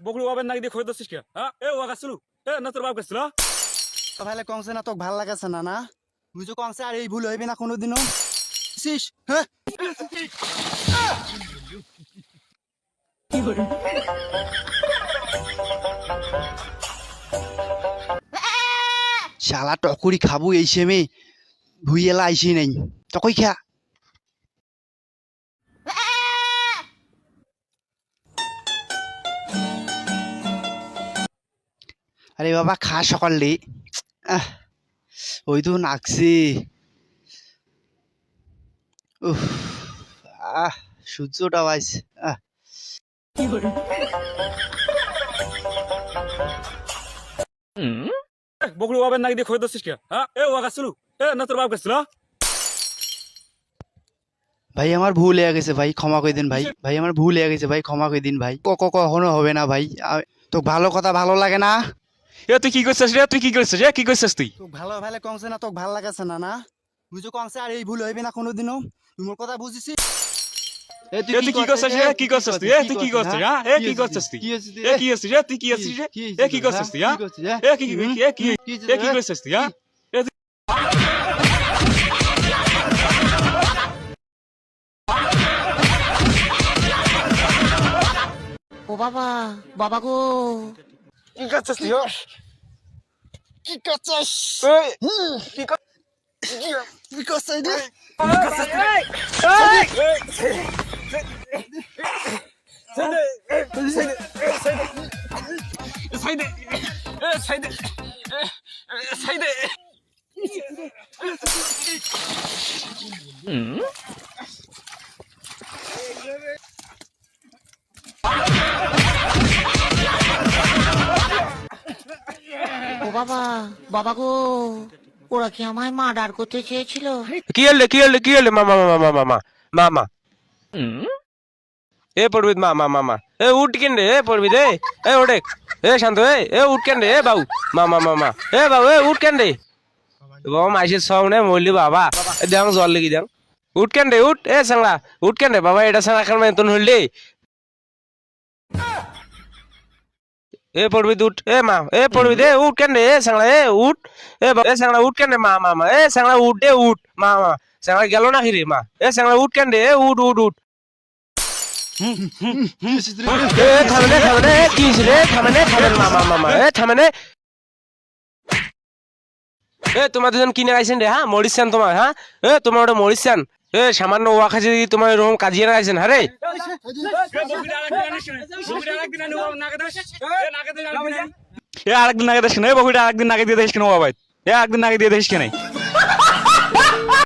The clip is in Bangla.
বকরি বাবার নাকি দিয়ে খোঁজ দিচ্ছিস কে? হ্যাঁ এ ও গাছিল না তোর বাপ গাছিল? তাহলে কমছে না তোকে ভাল লাগাছে না না বুঝো কমছে আর এই ভুল হইবে না কোনোদিনও শিস হ্যাঁ শালা টকুরি খাবো এই সেমে ভুই এলা আইসি নাই তকই খা আরে বাবা খা সকালে ওই তো নাকছি উফ সূর্যটা পাইছে বকরি বাবার নাকি দিয়ে খোঁজ দিচ্ছিস কে? হ্যাঁ এ ও গাছিল না তোর বাপ গাছিল? ভাই আমার ভুল হয়ে গেছে ভাই ক্ষমা করে দিন ভাই ভাই আমার ভুল হয়ে গেছে ভাই ক্ষমা করে দিন ভাই কখনো হবে না ভাই তো ভালো কথা ভালো লাগে না তুই কি করছিস রে? তুই কি করছিস কি করছিস তুই? তোকে ভালো ভালো কমছে না তোকে ভালো লাগাছে না না বুঝো কমছে আর এই ভুল হইবে না কোনোদিনও তুই মোর কথা বুঝিস তুই কি করছিস রে? কি করছিস তুই? তুই কি করছিস? হ্যাঁ কি করছিস তুই? কি করছিস রে? তুই কি করছিস রে? কি করছিস তুই? হ্যাঁ কি করছিস তুই? হ্যাঁ ও বাবা বাবা গো কি করছিস তুই কি করছিস কি করছিস রে ও বাবা বাবা গো ওরা কি আমায় মার্ডার করতে চেয়েছিল? কি হলে মামা মামা মামা মামা এ পড়বিদ মামা মামা এ উঠ কেন রে এ পড়বিদ এ ওডে এ শান্ত এ উঠ কেন রে এ বাবু মামা মামা এ বাবু এ উঠ কেন রে বাবা মাইসের সামনে মরলি বাবা দেখ জল লেগে দেখ উঠ কেন রে উঠ এ সাংলা উঠ কেন রে বাবা এটা সাংলা খান মেতন হইলি এ পড়বিদ উঠ এ মা এ পড়বিদ এ উঠ কেন রে এ সাংলা এ উঠ এ সাংলা উঠ কেন রে মা মামা এ সাংলা উঠ দে উঠ মা মা সাংলা গেল না রে মা এ সাংলা উঠ কেন রে এ উঠ উঠ উঠ থামনে কি রে থামনে মামা মামা এ থামনে এ তোমার দুজন কিনে গাইছেন রে হ্যাঁ মরিসান তোমার হ্যাঁ এ তোমার ওটা মরিসান এ সামান্য ওয়া খাইছে তোমার এরকম কাজিয়ে গাইছেন হ্যাঁ রে আরেকদিন নাগে দেখিস না বকরিটা আরেকদিন নাগে দিয়ে দেখিস কেন বাবা? একদিন নাগে দিয়ে দেখিস কেন?